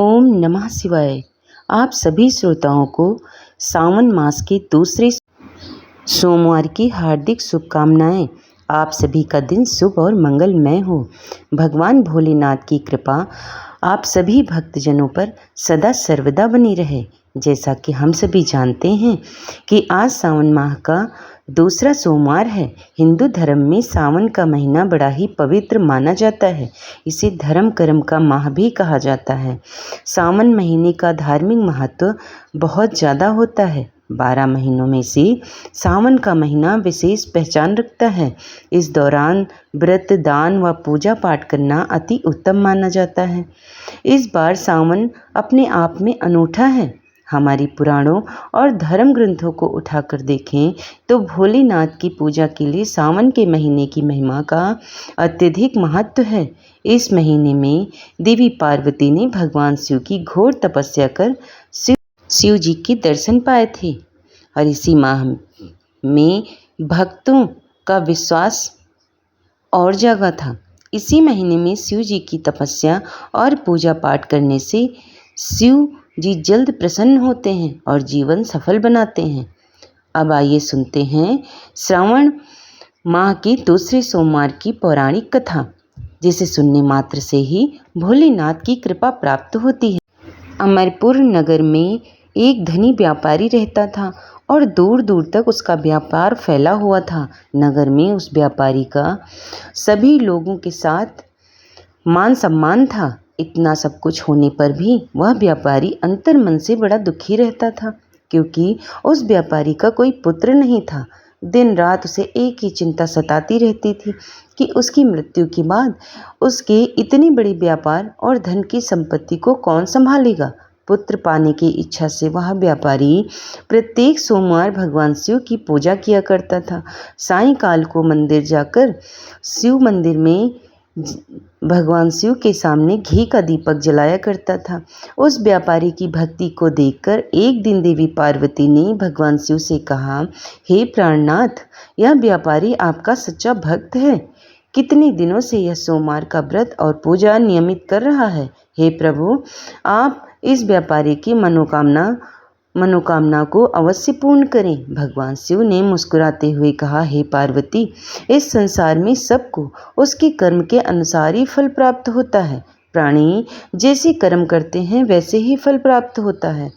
ओम नमः शिवाय। आप सभी श्रोताओं को सावन मास के दूसरे सोमवार की हार्दिक शुभकामनाएं। आप सभी का दिन शुभ और मंगलमय हो। भगवान भोलेनाथ की कृपा आप सभी भक्तजनों पर सदा सर्वदा बनी रहे। जैसा कि हम सभी जानते हैं कि आज सावन माह का दूसरा सोमवार है। हिंदू धर्म में सावन का महीना बड़ा ही पवित्र माना जाता है। इसे धर्म कर्म का माह भी कहा जाता है। सावन महीने का धार्मिक महत्व बहुत ज़्यादा होता है। 12 महीनों में से सावन का महीना विशेष पहचान रखता है। इस दौरान व्रत, दान व पूजा पाठ करना अति उत्तम माना जाता है। इस बार सावन अपने आप में अनूठा है। हमारी पुराणों और धर्म ग्रंथों को उठाकर देखें तो भोलेनाथ की पूजा के लिए सावन के महीने की महिमा का अत्यधिक महत्व है। इस महीने में देवी पार्वती ने भगवान शिव की घोर तपस्या कर शिव जी के दर्शन पाए थे और इसी माह में भक्तों का विश्वास और जागा था। इसी महीने में शिव जी की तपस्या और पूजा पाठ करने से शिव जी जल्द प्रसन्न होते हैं और जीवन सफल बनाते हैं। अब आइए सुनते हैं श्रावण माह के दूसरे सोमवार की पौराणिक कथा, जिसे सुनने मात्र से ही भोलेनाथ की कृपा प्राप्त होती है। अमरपुर नगर में एक धनी व्यापारी रहता था और दूर दूर तक उसका व्यापार फैला हुआ था। नगर में उस व्यापारी का सभी लोगों के साथ मान सम्मान था। इतना सब कुछ होने पर भी वह व्यापारी अंतर मन से बड़ा दुखी रहता था, क्योंकि उस व्यापारी का कोई पुत्र नहीं था। दिन रात उसे एक ही चिंता सताती रहती थी कि उसकी मृत्यु के बाद उसके इतनी बड़ी व्यापार और धन की संपत्ति को कौन संभालेगा। पुत्र पाने की इच्छा से वह व्यापारी प्रत्येक सोमवार भगवान शिव की पूजा किया करता था। सायंकाल को मंदिर जाकर शिव मंदिर में भगवान शिव के सामने घी का दीपक जलाया करता था। उस व्यापारी की भक्ति को देखकर एक दिन देवी पार्वती ने भगवान शिव से कहा, हे प्राणनाथ, यह व्यापारी आपका सच्चा भक्त है। कितने दिनों से यह सोमवार का व्रत और पूजा नियमित कर रहा है। हे प्रभु, आप इस व्यापारी की मनोकामना को अवश्य पूर्ण करें। भगवान शिव ने मुस्कुराते हुए कहा, हे पार्वती, इस संसार में सबको उसके कर्म के अनुसार ही फल प्राप्त होता है। प्राणी जैसे कर्म करते हैं वैसे ही फल प्राप्त होता है।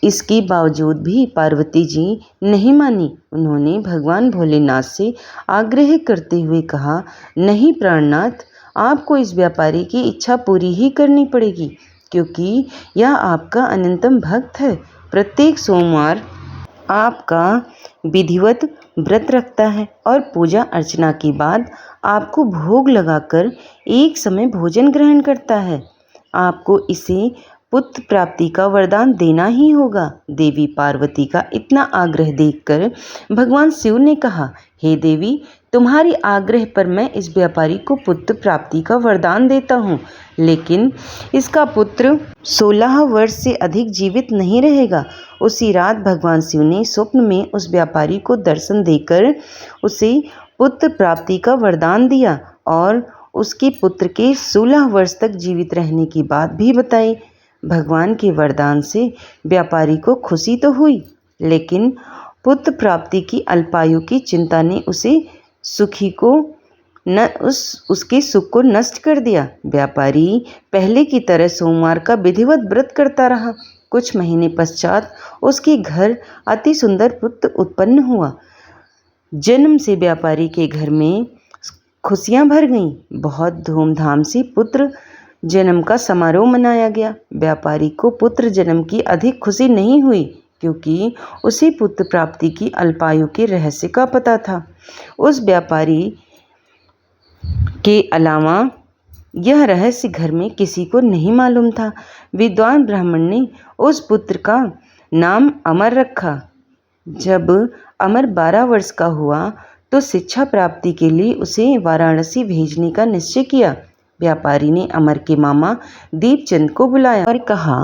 इसके बावजूद भी पार्वती जी नहीं मानी। उन्होंने भगवान भोलेनाथ से आग्रह करते हुए कहा, नहीं प्राणनाथ, आपको इस व्यापारी की इच्छा पूरी ही करनी पड़ेगी, क्योंकि यह आपका अनंतम भक्त है। प्रत्येक सोमवार आपका विधिवत व्रत रखता है और पूजा अर्चना के बाद आपको भोग लगाकर एक समय भोजन ग्रहण करता है। आपको इसे पुत्र प्राप्ति का वरदान देना ही होगा। देवी पार्वती का इतना आग्रह देखकर भगवान शिव ने कहा, हे देवी, तुम्हारी आग्रह पर मैं इस व्यापारी को पुत्र प्राप्ति का वरदान देता हूँ, लेकिन इसका पुत्र 16 वर्ष से अधिक जीवित नहीं रहेगा। उसी रात भगवान शिव ने स्वप्न में उस व्यापारी को दर्शन देकर उसे पुत्र प्राप्ति का वरदान दिया और उसके पुत्र के 16 वर्ष तक जीवित रहने की बात भी बताई। भगवान के वरदान से व्यापारी को खुशी तो हुई, लेकिन पुत्र प्राप्ति की अल्पायु की चिंता ने उसके सुख को नष्ट कर दिया। व्यापारी पहले की तरह सोमवार का विधिवत व्रत करता रहा। कुछ महीने पश्चात उसके घर अति सुंदर पुत्र उत्पन्न हुआ। जन्म से व्यापारी के घर में खुशियां भर गईं। बहुत धूमधाम से पुत्र जन्म का समारोह मनाया गया। व्यापारी को पुत्र जन्म की अधिक खुशी नहीं हुई, क्योंकि उसे पुत्र प्राप्ति की अल्पायु के रहस्य का पता था। उस व्यापारी के अलावा यह रहस्य घर में किसी को नहीं मालूम था। विद्वान ब्राह्मण ने उस पुत्र का नाम अमर रखा। जब अमर 12 वर्ष का हुआ तो शिक्षा प्राप्ति के लिए उसे वाराणसी भेजने का निश्चय किया। व्यापारी ने अमर के मामा दीपचंद को बुलाया और कहा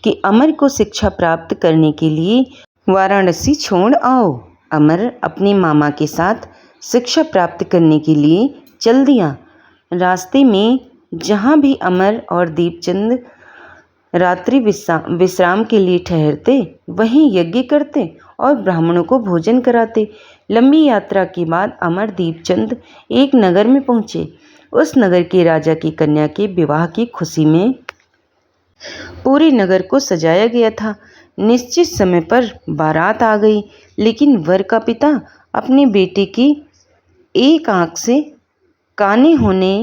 कि अमर को शिक्षा प्राप्त करने के लिए वाराणसी छोड़ आओ। अमर अपने मामा के साथ शिक्षा प्राप्त करने के लिए चल दिया। रास्ते में जहाँ भी अमर और दीपचंद रात्रि विश्राम के लिए ठहरते, वहीं यज्ञ करते और ब्राह्मणों को भोजन कराते। लंबी यात्रा के बाद अमर दीपचंद एक नगर में पहुँचे। उस नगर के राजा की कन्या के विवाह की खुशी में पूरे नगर को सजाया गया था। निश्चित समय पर बारात आ गई, लेकिन वर का पिता अपने बेटे की एक आंख से काने होने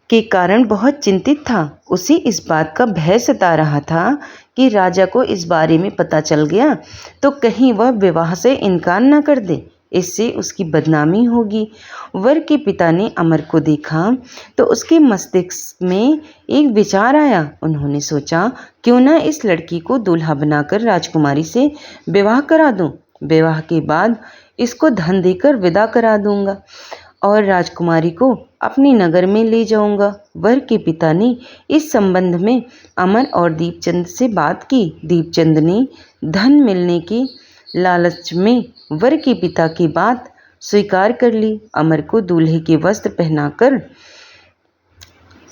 के कारण बहुत चिंतित था। उसे इस बात का भय सता रहा था कि राजा को इस बारे में पता चल गया तो कहीं वह विवाह से इनकार न कर दे, इससे उसकी बदनामी होगी। वर के पिता ने अमर को देखा तो उसके मस्तिष्क में एक विचार आया। उन्होंने सोचा, क्यों न इस लड़की को दूल्हा बनाकर राजकुमारी से विवाह करा दूं। विवाह के बाद इसको धन देकर विदा करा दूंगा और राजकुमारी को अपने नगर में ले जाऊंगा। वर के पिता ने इस संबंध में अमर और दीपचंद से बात की। दीपचंद ने धन मिलने के लालच में वर के पिता की बात स्वीकार कर ली। अमर को दूल्हे के वस्त्र पहनाकर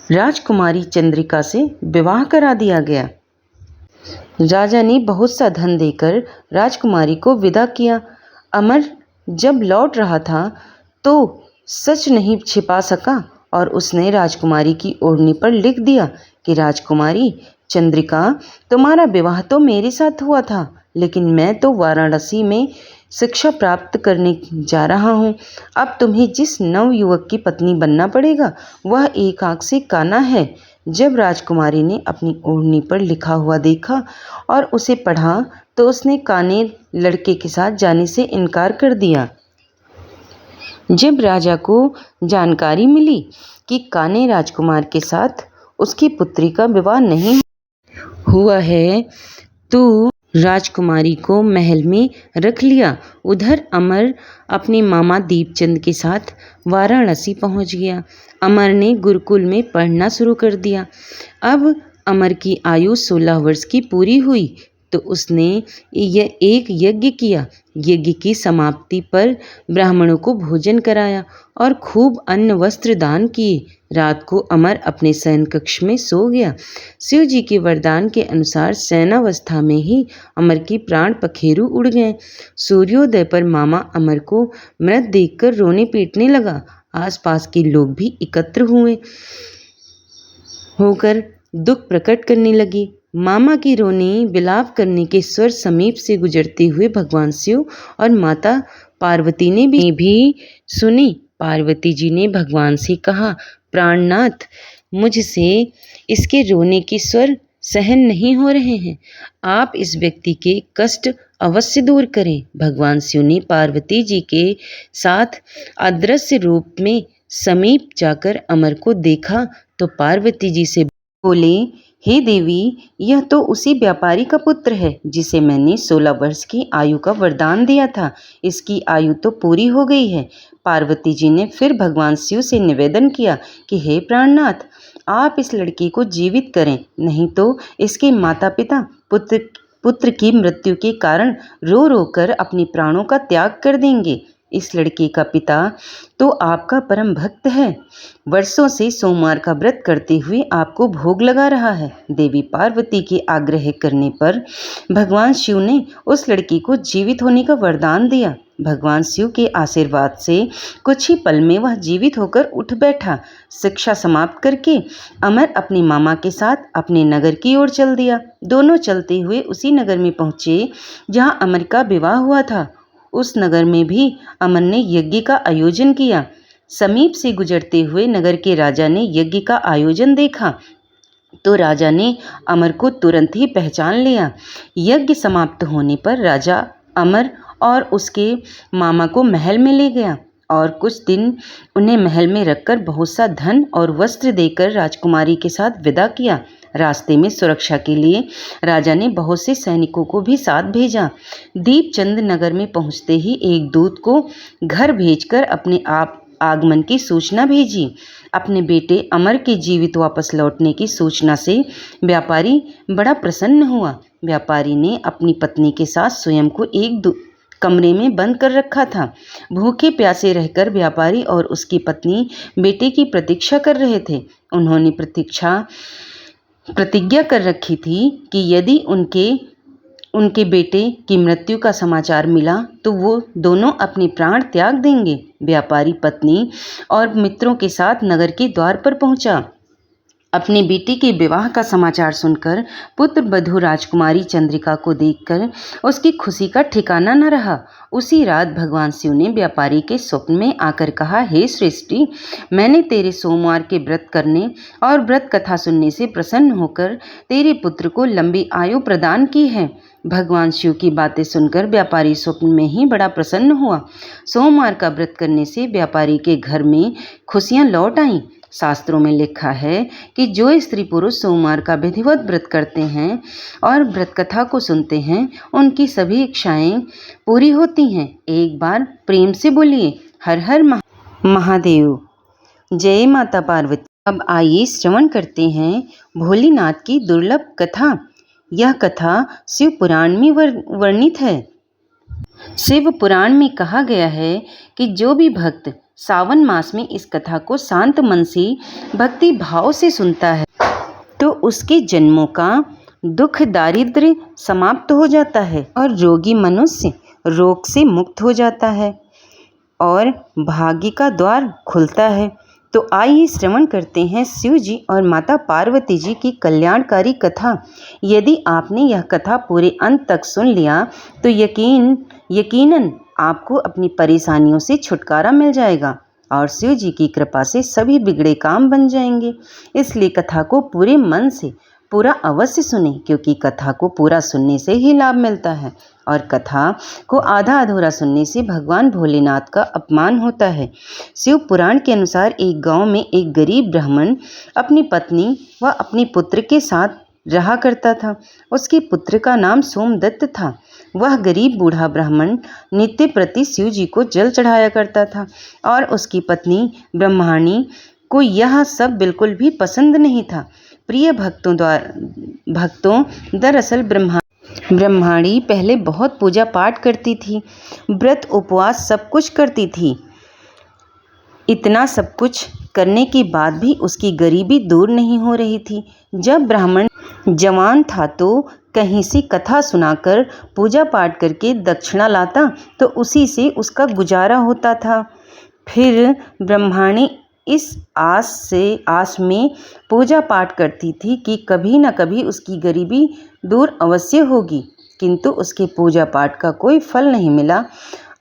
राजकुमारी चंद्रिका से विवाह करा दिया गया। राजा ने बहुत सा धन देकर राजकुमारी को विदा किया। अमर जब लौट रहा था तो सच नहीं छिपा सका और उसने राजकुमारी की ओढ़नी पर लिख दिया कि राजकुमारी चंद्रिका, तुम्हारा विवाह तो मेरे साथ हुआ था, लेकिन मैं तो वाराणसी में शिक्षा प्राप्त करने जा रहा हूँ। अब तुम्हें जिस नव युवक की पत्नी बनना पड़ेगा वह एक आंख से काना है। जब राजकुमारी ने अपनी ओढ़नी पर लिखा हुआ देखा और उसे पढ़ा तो उसने काने लड़के के साथ जाने से इनकार कर दिया। जब राजा को जानकारी मिली कि काने राजकुमार के साथ उसकी पुत्री का विवाह नहीं हुआ है तो राजकुमारी को महल में रख लिया। उधर अमर अपने मामा दीपचंद के साथ वाराणसी पहुंच गया। अमर ने गुरुकुल में पढ़ना शुरू कर दिया। अब अमर की आयु 16 वर्ष की पूरी हुई तो उसने यह एक यज्ञ किया। यज्ञ की समाप्ति पर ब्राह्मणों को भोजन कराया और खूब अन्न वस्त्र दान किए। रात को अमर अपने शयन कक्ष में सो गया। शिव जी के वरदान के अनुसार शयनावस्था में ही अमर की प्राण पखेरु उड़ गए। सूर्योदय पर मामा अमर को मृत देखकर रोने पीटने लगा। आसपास के लोग भी एकत्र होकर दुख प्रकट करने लगे। मामा की रोने विलाप करने के स्वर समीप से गुजरते हुए भगवान शिव और माता पार्वती ने भी सुने। पार्वती जी ने भगवान से कहा, प्राणनाथ, मुझसे इसके रोने के स्वर सहन नहीं हो रहे हैं, आप इस व्यक्ति के कष्ट अवश्य दूर करें। भगवान शिव ने पार्वती जी के साथ अदृश्य रूप में समीप जाकर अमर को देखा तो पार्वती जी से बोले, हे देवी, यह तो उसी व्यापारी का पुत्र है जिसे मैंने 16 वर्ष की आयु का वरदान दिया था। इसकी आयु तो पूरी हो गई है। पार्वती जी ने फिर भगवान शिव से निवेदन किया कि हे प्राणनाथ, आप इस लड़की को जीवित करें, नहीं तो इसके माता पिता पुत्र की मृत्यु के कारण रो रो कर अपने प्राणों का त्याग कर देंगे। इस लड़के का पिता तो आपका परम भक्त है, वर्षों से सोमवार का व्रत करते हुए आपको भोग लगा रहा है। देवी पार्वती के आग्रह करने पर भगवान शिव ने उस लड़की को जीवित होने का वरदान दिया। भगवान शिव के आशीर्वाद से कुछ ही पल में वह जीवित होकर उठ बैठा। शिक्षा समाप्त करके अमर अपने मामा के साथ अपने नगर की ओर चल दिया। दोनों चलते हुए उसी नगर में पहुँचे जहाँ अमर का विवाह हुआ था। उस नगर में भी अमर ने यज्ञ का आयोजन किया। समीप से गुजरते हुए नगर के राजा ने यज्ञ का आयोजन देखा तो राजा ने अमर को तुरंत ही पहचान लिया। यज्ञ समाप्त होने पर राजा अमर और उसके मामा को महल में ले गया और कुछ दिन उन्हें महल में रखकर बहुत सा धन और वस्त्र देकर राजकुमारी के साथ विदा किया। रास्ते में सुरक्षा के लिए राजा ने बहुत से सैनिकों को भी साथ भेजा। दीपचंद नगर में पहुंचते ही एक दूत को घर भेजकर अपने आगमन की सूचना भेजी। अपने बेटे अमर के जीवित वापस लौटने की सूचना से व्यापारी बड़ा प्रसन्न हुआ। व्यापारी ने अपनी पत्नी के साथ स्वयं को एक कमरे में बंद कर रखा था। भूखे प्यासे रहकर व्यापारी और उसकी पत्नी बेटे की प्रतीक्षा कर रहे थे। उन्होंने प्रतीक्षा प्रतिज्ञा कर रखी थी कि यदि उनके बेटे की मृत्यु का समाचार मिला तो वो दोनों अपने प्राण त्याग देंगे। व्यापारी पत्नी और मित्रों के साथ नगर के द्वार पर पहुंचा। अपने बेटे के विवाह का समाचार सुनकर पुत्र वधू राजकुमारी चंद्रिका को देखकर उसकी खुशी का ठिकाना न रहा। उसी रात भगवान शिव ने व्यापारी के स्वप्न में आकर कहा, हे सृष्टि, मैंने तेरे सोमवार के व्रत करने और व्रत कथा सुनने से प्रसन्न होकर तेरे पुत्र को लंबी आयु प्रदान की है। भगवान शिव की बातें सुनकर व्यापारी स्वप्न में ही बड़ा प्रसन्न हुआ। सोमवार का व्रत करने से व्यापारी के घर में खुशियां लौट आईं। शास्त्रों में लिखा है कि जो स्त्री पुरुष सोमवार का विधिवत व्रत करते हैं और व्रत कथा को सुनते हैं, उनकी सभी इच्छाएं पूरी होती हैं। एक बार प्रेम से बोलिए, हर हर महादेव। जय माता पार्वती। अब आइए श्रवण करते हैं भोलेनाथ की दुर्लभ कथा। यह कथा शिव पुराण में वर्णित है। शिव पुराण में कहा गया है कि जो भी भक्त सावन मास में इस कथा को शांत मन से भक्ति भाव से सुनता है तो उसके जन्मों का दुख दारिद्र्य समाप्त हो जाता है और रोगी मनुष्य रोग से मुक्त हो जाता है और भाग्य का द्वार खुलता है। तो आइए श्रवण करते हैं शिव जी और माता पार्वती जी की कल्याणकारी कथा। यदि आपने यह कथा पूरे अंत तक सुन लिया तो यकीनन आपको अपनी परेशानियों से छुटकारा मिल जाएगा और शिव जी की कृपा से सभी बिगड़े काम बन जाएंगे। इसलिए कथा को पूरे मन से पूरा अवश्य सुने, क्योंकि कथा को पूरा सुनने से ही लाभ मिलता है और कथा को आधा अधूरा सुनने से भगवान भोलेनाथ का अपमान होता है। शिव पुराण के अनुसार एक गांव में एक गरीब ब्राह्मण अपनी पत्नी व अपने पुत्र के साथ रहा करता था। उसके पुत्र का नाम सोमदत्त था। वह गरीब बूढ़ा ब्राह्मण नित्य प्रति शिव जी को जल चढ़ाया करता था और उसकी पत्नी ब्रह्माणी को यह सब बिल्कुल भी पसंद नहीं था। प्रिय भक्तों दरअसल ब्रह्माणी पहले बहुत पूजा पाठ करती थी, व्रत उपवास सब कुछ करती थी। इतना सब कुछ करने के बाद भी उसकी गरीबी दूर नहीं हो रही थी। जब ब्राह्मण जवान था तो कहीं से कथा सुनाकर पूजा पाठ करके दक्षिणा लाता तो उसी से उसका गुजारा होता था। फिर ब्रह्माणी इस आस में पूजा पाठ करती थी कि कभी न कभी उसकी गरीबी दूर अवश्य होगी, किंतु उसके पूजा पाठ का कोई फल नहीं मिला।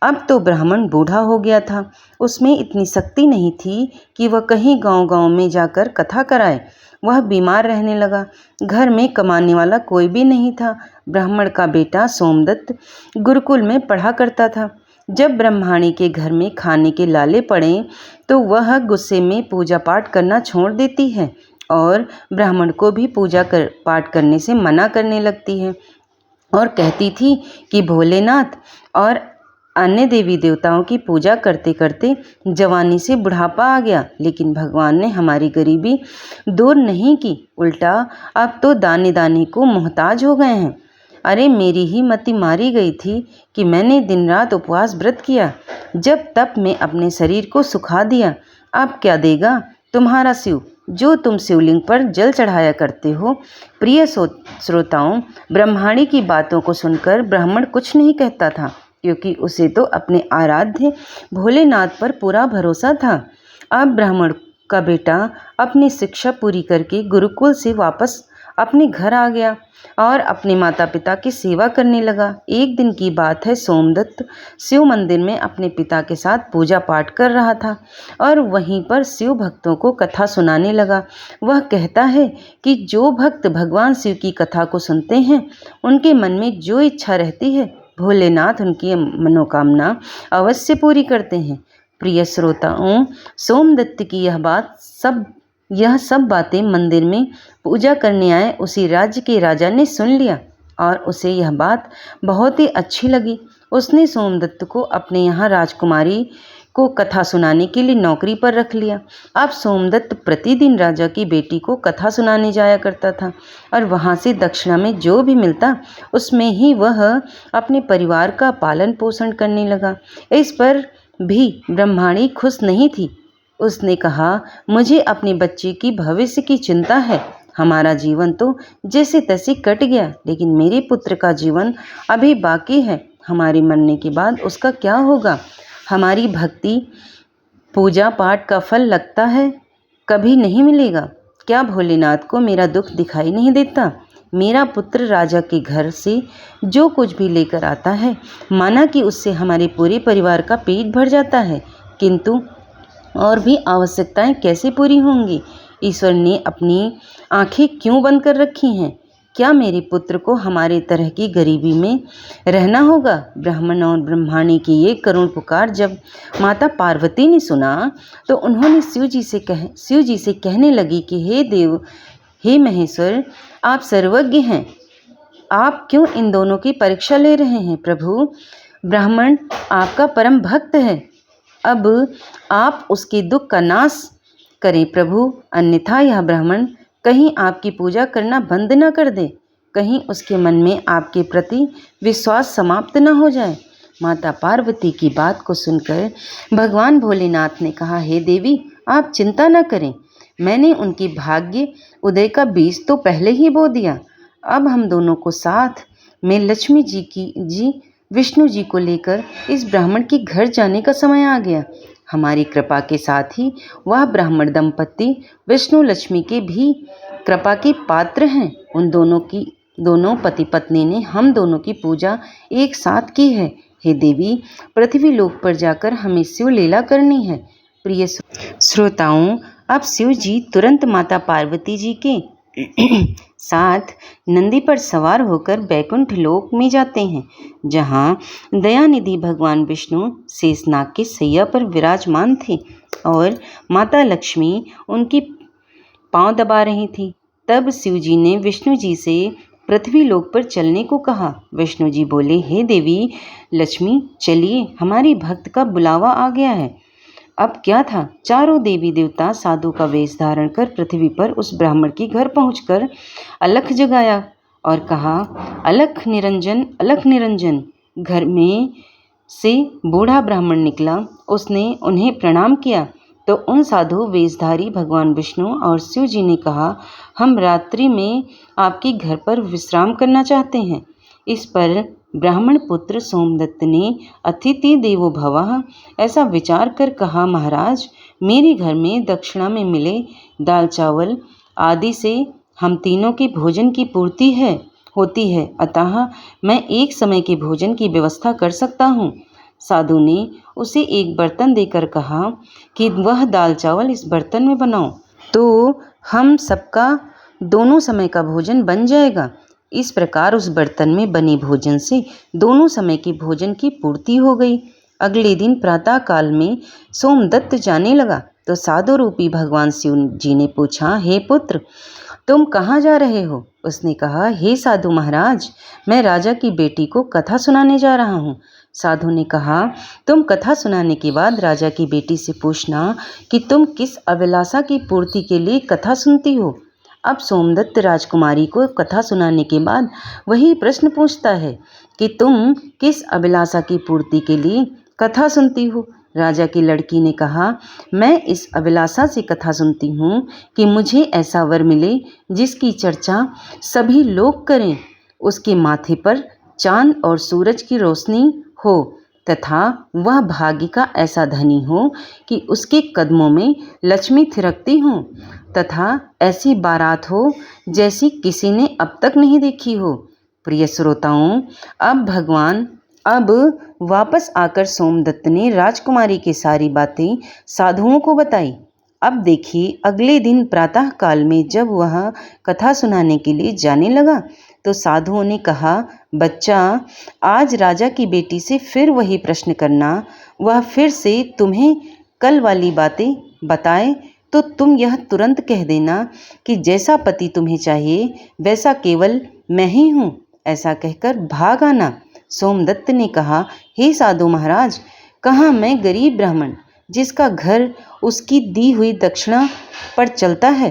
अब तो ब्राह्मण बूढ़ा हो गया था, उसमें इतनी शक्ति नहीं थी कि वह कहीं गांव-गांव में जाकर कथा कराए। वह बीमार रहने लगा। घर में कमाने वाला कोई भी नहीं था। ब्राह्मण का बेटा सोमदत्त गुरुकुल में पढ़ा करता था। जब ब्रह्माणी के घर में खाने के लाले पड़े तो वह गुस्से में पूजा पाठ करना छोड़ देती है और ब्राह्मण को भी पूजा पाठ करने से मना करने लगती है और कहती थी कि भोलेनाथ और अन्य देवी देवताओं की पूजा करते करते जवानी से बुढ़ापा आ गया, लेकिन भगवान ने हमारी गरीबी दूर नहीं की, उल्टा अब तो दाने दाने को मोहताज हो गए हैं। अरे मेरी ही मति मारी गई थी कि मैंने दिन रात उपवास व्रत किया, जब तप में अपने शरीर को सुखा दिया। अब क्या देगा तुम्हारा शिव, जो तुम शिवलिंग पर जल चढ़ाया करते हो। प्रिय श्रोताओं, ब्रह्माणी की बातों को सुनकर ब्राह्मण कुछ नहीं कहता था, क्योंकि उसे तो अपने आराध्य भोलेनाथ पर पूरा भरोसा था। अब ब्राह्मण का बेटा अपनी शिक्षा पूरी करके गुरुकुल से वापस अपने घर आ गया और अपने माता पिता की सेवा करने लगा। एक दिन की बात है, सोमदत्त शिव मंदिर में अपने पिता के साथ पूजा पाठ कर रहा था और वहीं पर शिव भक्तों को कथा सुनाने लगा। वह कहता है कि जो भक्त भगवान शिव की कथा को सुनते हैं, उनके मन में जो इच्छा रहती है, भोलेनाथ उनकी मनोकामना अवश्य पूरी करते हैं। प्रिय श्रोताओं, सोमदत्त की यह सब बातें मंदिर में पूजा करने आए उसी राज्य के राजा ने सुन लिया और उसे यह बात बहुत ही अच्छी लगी। उसने सोमदत्त को अपने यहाँ राजकुमारी को कथा सुनाने के लिए नौकरी पर रख लिया। अब सोमदत्त प्रतिदिन राजा की बेटी को कथा सुनाने जाया करता था और वहाँ से दक्षिणा में जो भी मिलता उसमें ही वह अपने परिवार का पालन पोषण करने लगा। इस पर भी ब्रह्माणी खुश नहीं थी। उसने कहा, मुझे अपने बच्चे की भविष्य की चिंता है। हमारा जीवन तो जैसे तैसे कट गया, लेकिन मेरे पुत्र का जीवन अभी बाकी है। हमारे मरने के बाद उसका क्या होगा? हमारी भक्ति पूजा पाठ का फल लगता है कभी नहीं मिलेगा। क्या भोलेनाथ को मेरा दुख दिखाई नहीं देता? मेरा पुत्र राजा के घर से जो कुछ भी लेकर आता है, माना कि उससे हमारे पूरे परिवार का पेट भर जाता है, किंतु और भी आवश्यकताएं कैसे पूरी होंगी? ईश्वर ने अपनी आंखें क्यों बंद कर रखी हैं? क्या मेरे पुत्र को हमारे तरह की गरीबी में रहना होगा? ब्राह्मण और ब्रह्माणी की ये करुण पुकार जब माता पार्वती ने सुना, तो उन्होंने शिव जी से कहने लगी कि हे देव, हे महेश्वर, आप सर्वज्ञ हैं, आप क्यों इन दोनों की परीक्षा ले रहे हैं? प्रभु, ब्राह्मण आपका परम भक्त है, अब आप उसके दुख का नाश करें प्रभु, अन्यथा यह ब्राह्मण कहीं आपकी पूजा करना बंद न कर दे, कहीं उसके मन में आपके प्रति विश्वास समाप्त न हो जाए। माता पार्वती की बात को सुनकर भगवान भोलेनाथ ने कहा, हे देवी, आप चिंता न करें, मैंने उनकी भाग्य उदय का बीज तो पहले ही बो दिया। अब हम दोनों को साथ में लक्ष्मी जी विष्णु जी को लेकर इस ब्राह्मण के घर जाने का समय आ गया। हमारी कृपा के साथ ही वह ब्राह्मण दंपत्ति विष्णु लक्ष्मी के भी कृपा के पात्र हैं। उन दोनों पति पत्नी ने हम दोनों की पूजा एक साथ की है। हे देवी, पृथ्वी लोक पर जाकर हमें शिव लीला करनी है। प्रिय श्रोताओं, अब शिव जी तुरंत माता पार्वती जी के साथ नंदी पर सवार होकर बैकुंठ लोक में जाते हैं, जहाँ दयानिधि भगवान विष्णु शेषनाग के सैया पर विराजमान थे और माता लक्ष्मी उनकी पांव दबा रही थी। तब शिव जी ने विष्णु जी से पृथ्वी लोक पर चलने को कहा। विष्णु जी बोले, हे देवी लक्ष्मी, चलिए, हमारी भक्त का बुलावा आ गया है। अब क्या था, चारों देवी देवता साधु का वेश धारण कर पृथ्वी पर उस ब्राह्मण के घर पहुंचकर अलख जगाया और कहा, अलख निरंजन, अलख निरंजन। घर में से बूढ़ा ब्राह्मण निकला, उसने उन्हें प्रणाम किया तो उन साधु वेशधारी भगवान विष्णु और शिव जी ने कहा, हम रात्रि में आपके घर पर विश्राम करना चाहते हैं। इस पर ब्राह्मण पुत्र सोमदत्त ने अतिथि देवो भवः ऐसा विचार कर कहा, महाराज, मेरे घर में दक्षिणा में मिले दाल चावल आदि से हम तीनों के भोजन की पूर्ति होती है, अतः मैं एक समय के भोजन की व्यवस्था कर सकता हूँ। साधु ने उसे एक बर्तन देकर कहा कि वह दाल चावल इस बर्तन में बनाओ, तो हम सबका दोनों समय का भोजन बन जाएगा। इस प्रकार उस बर्तन में बने भोजन से दोनों समय के भोजन की पूर्ति हो गई। अगले दिन प्रातः काल में सोमदत्त जाने लगा तो साधु रूपी भगवान शिव जी ने पूछा, हे पुत्र, तुम कहाँ जा रहे हो? उसने कहा, हे साधु महाराज, मैं राजा की बेटी को कथा सुनाने जा रहा हूँ। साधु ने कहा, तुम कथा सुनाने के बाद राजा की बेटी से पूछना कि तुम किस अभिलाषा की पूर्ति के लिए कथा सुनती हो। अब सोमदत्त राजकुमारी को कथा सुनाने के बाद वही प्रश्न पूछता है कि तुम किस अभिलाषा की पूर्ति के लिए कथा सुनती हो। राजा की लड़की ने कहा, मैं इस अभिलाषा से कथा सुनती हूँ कि मुझे ऐसा वर मिले जिसकी चर्चा सभी लोग करें, उसके माथे पर चांद और सूरज की रोशनी हो तथा वह भाग्य का ऐसा धनी हो कि उसके कदमों में लक्ष्मी थिरकती हो तथा ऐसी बारात हो जैसी किसी ने अब तक नहीं देखी हो। प्रिय श्रोताओं, अब वापस आकर सोमदत्त ने राजकुमारी की सारी बातें साधुओं को बताई। अब देखिए, अगले दिन प्रातः काल में जब वह कथा सुनाने के लिए जाने लगा तो साधुओं ने कहा, बच्चा, आज राजा की बेटी से फिर वही प्रश्न करना, वह फिर से तुम्हें कल वाली बातें बताए तो तुम यह तुरंत कह देना कि जैसा पति तुम्हें चाहिए वैसा केवल मैं ही हूँ। ऐसा कहकर भाग आना। सोमदत्त ने कहा, हे साधु महाराज, कहाँ मैं गरीब ब्राह्मण जिसका घर उसकी दी हुई दक्षिणा पर चलता है,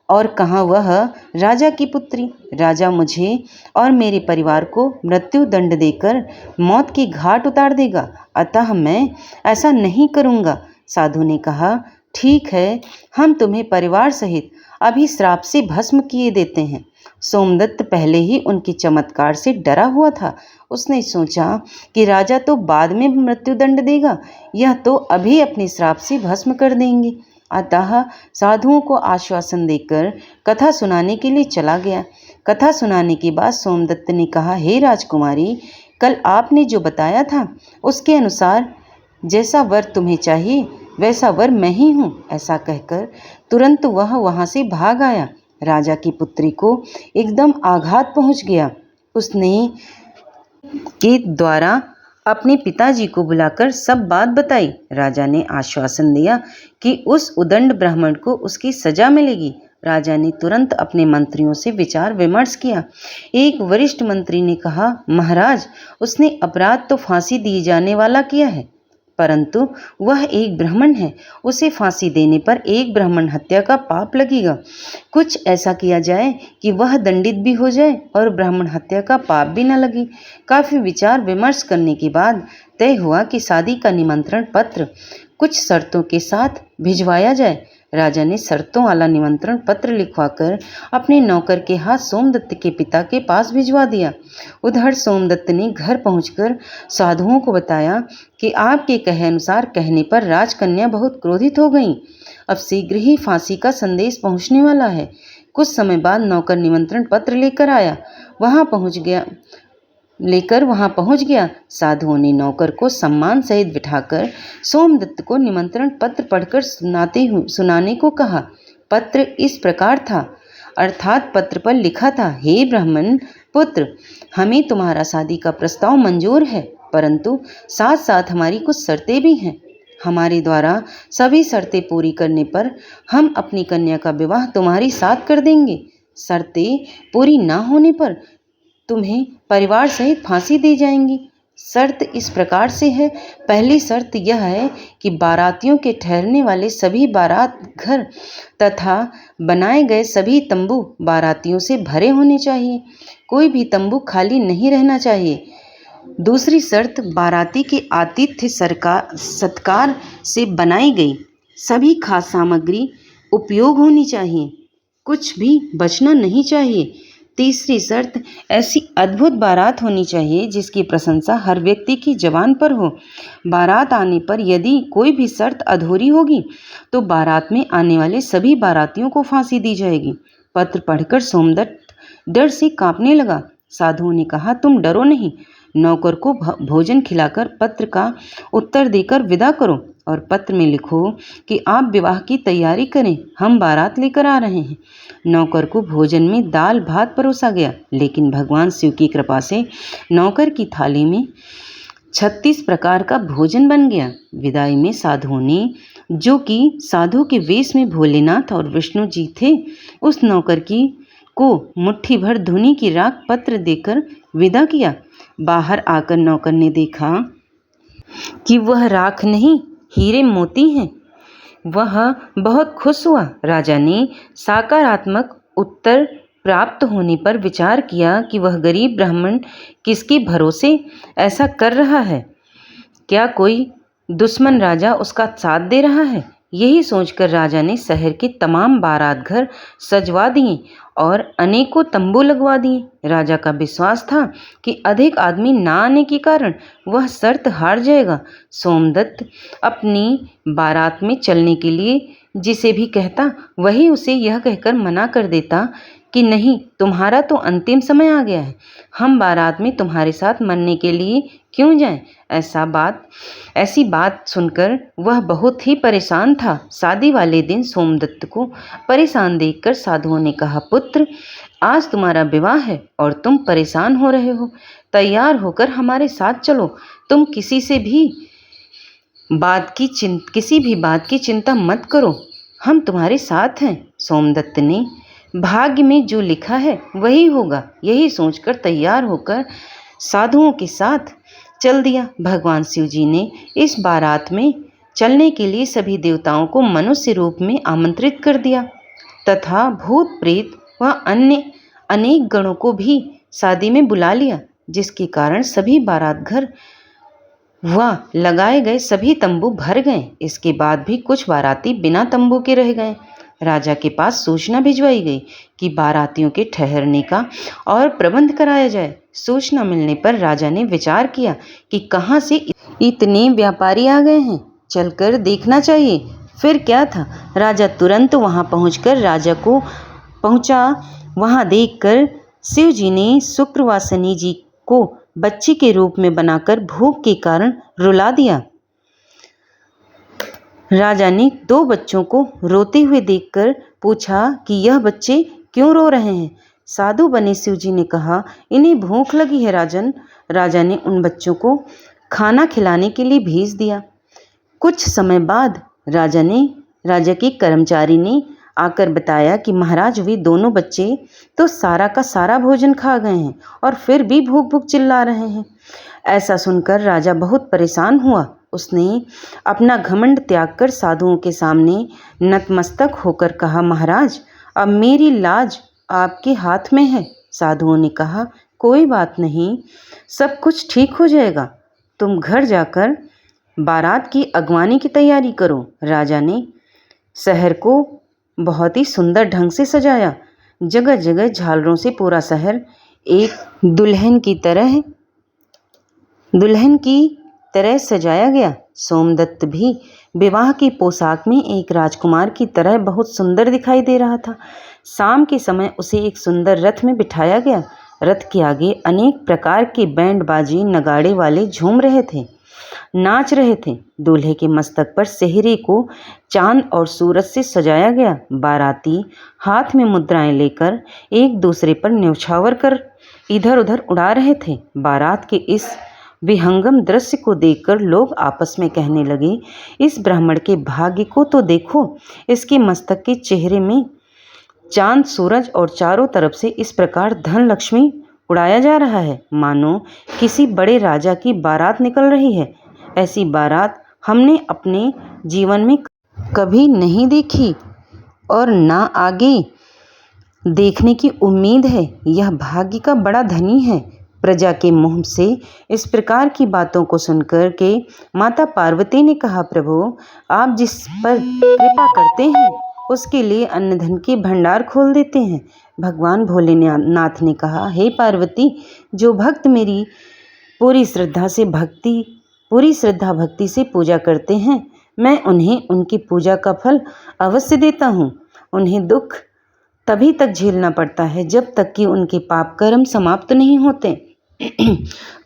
और कहाँ वह राजा की पुत्री। राजा मुझे और मेरे परिवार को मृत्यु दंड देकर मौत के घाट उतार देगा, अतः मैं ऐसा नहीं करूँगा। साधु ने कहा, ठीक है, हम तुम्हें परिवार सहित अभी श्राप से भस्म किए देते हैं। सोमदत्त पहले ही उनके चमत्कार से डरा हुआ था। उसने सोचा कि राजा तो बाद में मृत्युदंड देगा, यह तो अभी अपने श्राप से भस्म कर देंगे। अतः साधुओं को आश्वासन देकर कथा सुनाने के लिए चला गया। कथा सुनाने के बाद सोमदत्त ने कहा, हे राजकुमारी, कल आपने जो बताया था उसके अनुसार जैसा वर तुम्हें चाहिए वैसा वर मैं ही हूँ। ऐसा कहकर तुरंत वह वहाँ से भाग आया। राजा की पुत्री को एकदम आघात पहुँच गया। उसने के द्वारा अपने पिताजी को बुलाकर सब बात बताई। राजा ने आश्वासन दिया कि उस उदंड ब्राह्मण को उसकी सजा मिलेगी। राजा ने तुरंत अपने मंत्रियों से विचार विमर्श किया। एक वरिष्ठ मंत्री ने कहा, महाराज, उसने अपराध तो फांसी दी जाने वाला किया है, परंतु वह एक ब्राह्मण है। उसे फांसी देने पर एक ब्राह्मण हत्या का पाप लगेगा। कुछ ऐसा किया जाए कि वह दंडित भी हो जाए और ब्राह्मण हत्या का पाप भी न लगे। काफ़ी विचार विमर्श करने के बाद तय हुआ कि शादी का निमंत्रण पत्र कुछ शर्तों के साथ भिजवाया जाए। राजा ने शर्तों वाला निमंत्रण पत्र लिखवाकर अपने नौकर के हाथ सोमदत्त के पिता के पास भिजवा दिया। उधर सोमदत्त ने घर पहुंचकर साधुओं को बताया कि आपके कहे अनुसार कहने पर राजकन्या बहुत क्रोधित हो गई। अब शीघ्र ही फांसी का संदेश पहुंचने वाला है। कुछ समय बाद नौकर निमंत्रण पत्र लेकर वहां पहुंच गया। साधुओं ने नौकर को सम्मान सहित बिठाकर सोमदत्त को निमंत्रण पत्र पढ़कर सुनाने को कहा। पत्र इस प्रकार था, अर्थात पत्र पर लिखा था, हे ब्राह्मण पुत्र, हमें तुम्हारा शादी का प्रस्ताव मंजूर है, परंतु साथ साथ हमारी कुछ शर्तें भी हैं। हमारे द्वारा सभी शर्तें पूरी करने पर हम अपनी कन्या का विवाह तुम्हारे साथ कर देंगे। शर्तें पूरी ना होने पर तुम्हें परिवार सहित फांसी दी जाएंगी। शर्त इस प्रकार से है, पहली शर्त यह है कि बारातियों के ठहरने वाले सभी बारात घर तथा बनाए गए सभी तंबू बारातियों से भरे होने चाहिए। कोई भी तंबू खाली नहीं रहना चाहिए। दूसरी शर्त, बाराती के आतिथ्य सत्कार से बनाई गई सभी खास सामग्री उपयोग होनी चाहिए, कुछ भी बचना नहीं चाहिए। तीसरी शर्त, ऐसी अद्भुत बारात होनी चाहिए जिसकी प्रशंसा हर व्यक्ति की जबान पर हो। बारात आने पर यदि कोई भी शर्त अधूरी होगी तो बारात में आने वाले सभी बारातियों को फांसी दी जाएगी। पत्र पढ़कर सोमदत्त डर से कांपने लगा। साधुओं ने कहा, तुम डरो नहीं, नौकर को भोजन खिलाकर पत्र का उत्तर देकर विदा करो और पत्र में लिखो कि आप विवाह की तैयारी करें, हम बारात लेकर आ रहे हैं। नौकर को भोजन में दाल भात परोसा गया, लेकिन भगवान शिव की कृपा से नौकर की थाली में 36 प्रकार का भोजन बन गया। विदाई में साधुओं ने, जो कि साधु के वेश में भोलेनाथ और विष्णु जी थे, उस नौकर को मुट्ठी भर धुनी की राख पत्र देकर विदा किया। बाहर आकर नौकर ने देखा कि वह राख नहीं, हीरे मोती हैं। वह बहुत खुश हुआ। राजा ने सकारात्मक उत्तर प्राप्त होने पर विचार किया कि वह गरीब ब्राह्मण किसके भरोसे ऐसा कर रहा है। क्या कोई दुश्मन राजा उसका साथ दे रहा है? यही सोचकर राजा ने शहर के तमाम बारात घर सजवा दिए और अनेकों तंबू लगवा दिए। राजा का विश्वास था कि अधिक आदमी ना आने के कारण वह शर्त हार जाएगा। सोमदत्त अपनी बारात में चलने के लिए जिसे भी कहता, वही उसे यह कहकर मना कर देता कि नहीं, तुम्हारा तो अंतिम समय आ गया है, हम बारात में तुम्हारे साथ मरने के लिए क्यों जाएं? ऐसी बात सुनकर वह बहुत ही परेशान था। शादी वाले दिन सोमदत्त को परेशान देखकर साधुओं ने कहा, पुत्र, आज तुम्हारा विवाह है और तुम परेशान हो रहे हो, तैयार होकर हमारे साथ चलो। तुम किसी भी बात की चिंता मत करो, हम तुम्हारे साथ हैं। सोमदत्त ने भाग्य में जो लिखा है वही होगा, यही सोचकर तैयार होकर साधुओं के साथ चल दिया। भगवान शिव जी ने इस बारात में चलने के लिए सभी देवताओं को मनुष्य रूप में आमंत्रित कर दिया तथा भूत प्रेत व अन्य अनेक गणों को भी शादी में बुला लिया, जिसके कारण सभी बारात घर वह लगाए गए सभी तंबू भर गए। इसके बाद भी कुछ बाराती बिना तंबू के रह गए। राजा के पास सूचना भिजवाई गई कि बारातियों के ठहरने का और प्रबंध कराया जाए। सूचना मिलने पर राजा ने विचार किया कि कहाँ से इतने व्यापारी आ गए हैं, चलकर देखना चाहिए। फिर क्या था, राजा तुरंत वहां पहुंचकर राजा को पहुंचा। वहां देखकर शिव जी ने शुक्रवासनी जी को बच्ची के रूप में बनाकर भूख के कारण रुला दिया। राजा ने 2 बच्चों को रोते हुए देखकर पूछा कि यह बच्चे क्यों रो रहे हैं। साधु बने शिव जी ने कहा, इन्हें भूख लगी है राजन। राजा ने उन बच्चों को खाना खिलाने के लिए भेज दिया। कुछ समय बाद राजा के कर्मचारी ने आकर बताया कि महाराज, वे दोनों बच्चे तो सारा का सारा भोजन खा गए हैं और फिर भी भूख भूख चिल्ला रहे हैं। ऐसा सुनकर राजा बहुत परेशान हुआ। उसने अपना घमंड त्याग कर साधुओं के सामने नतमस्तक होकर कहा, महाराज, अब मेरी लाज आपके हाथ में है। साधुओं ने कहा, कोई बात नहीं, सब कुछ ठीक हो जाएगा। तुम घर जाकर बारात की अगवानी की तैयारी करो। राजा ने शहर को बहुत ही सुंदर ढंग से सजाया। जगह जगह झालरों से पूरा शहर एक दुल्हन की तरह सजाया गया। सोमदत्त भी विवाह की पोशाक में एक राजकुमार की तरह बहुत सुंदर दिखाई दे रहा था। शाम के समय उसे एक सुंदर रथ में बिठाया गया। रथ के आगे अनेक प्रकार के बैंड बाजी नगाड़े वाले झूम रहे थे, नाच रहे थे। दूल्हे के मस्तक पर सेहरे को चांद और सूरज से सजाया गया। बाराती हाथ में मुद्राएं लेकर एक दूसरे पर न्यौछावर कर इधर उधर उड़ा रहे थे। बारात के इस विहंगम दृश्य को देखकर लोग आपस में कहने लगे, इस ब्राह्मण के भाग्य को तो देखो, इसके मस्तक के चेहरे में चांद सूरज और चारों तरफ से इस प्रकार धन लक्ष्मी उड़ाया जा रहा है, मानो किसी बड़े राजा की बारात निकल रही है। ऐसी बारात हमने अपने जीवन में कभी नहीं देखी और ना आगे देखने की उम्मीद है। यह भाग्य का बड़ा धनी है। प्रजा के मुंह से इस प्रकार की बातों को सुनकर के माता पार्वती ने कहा, प्रभु, आप जिस पर कृपा करते हैं उसके लिए अन्न धन के भंडार खोल देते हैं। भगवान भोलेनाथ ने कहा, हे पार्वती, जो भक्त मेरी पूरी श्रद्धा भक्ति से पूजा करते हैं, मैं उन्हें उनकी पूजा का फल अवश्य देता हूँ। उन्हें दुख तभी तक झेलना पड़ता है जब तक कि उनके पाप कर्म समाप्त नहीं होते।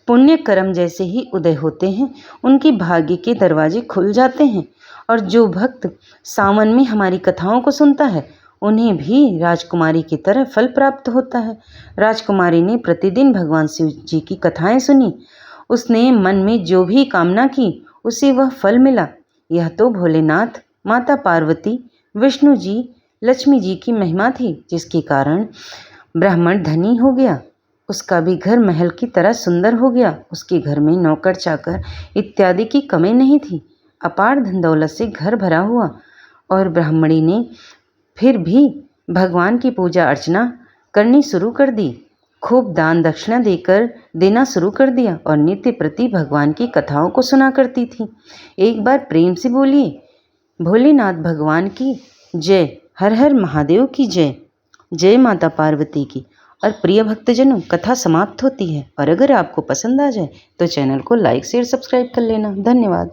पुण्य कर्म जैसे ही उदय होते हैं, उनके भाग्य के दरवाजे खुल जाते हैं। और जो भक्त सावन में हमारी कथाओं को सुनता है, उन्हें भी राजकुमारी की तरह फल प्राप्त होता है। राजकुमारी ने प्रतिदिन भगवान शिव जी की कथाएं सुनी। उसने मन में जो भी कामना की, उसे वह फल मिला। यह तो भोलेनाथ, माता पार्वती, विष्णु जी, लक्ष्मी जी की महिमा थी, जिसके कारण ब्राह्मण धनी हो गया। उसका भी घर महल की तरह सुंदर हो गया। उसके घर में नौकर चाकर इत्यादि की कमी नहीं थी। अपार धन दौलत से घर भरा हुआ। और ब्राह्मणी ने फिर भी भगवान की पूजा अर्चना करनी शुरू कर दी। खूब दान दक्षिणा देना शुरू कर दिया और नित्य प्रति भगवान की कथाओं को सुना करती थी। एक बार प्रेम से बोलिए, भोलेनाथ भगवान की जय, हर हर महादेव की जय, जय माता पार्वती की। और प्रिय भक्तजनों, कथा समाप्त होती है। और अगर आपको पसंद आ जाए तो चैनल को लाइक शेयर सब्सक्राइब कर लेना। धन्यवाद।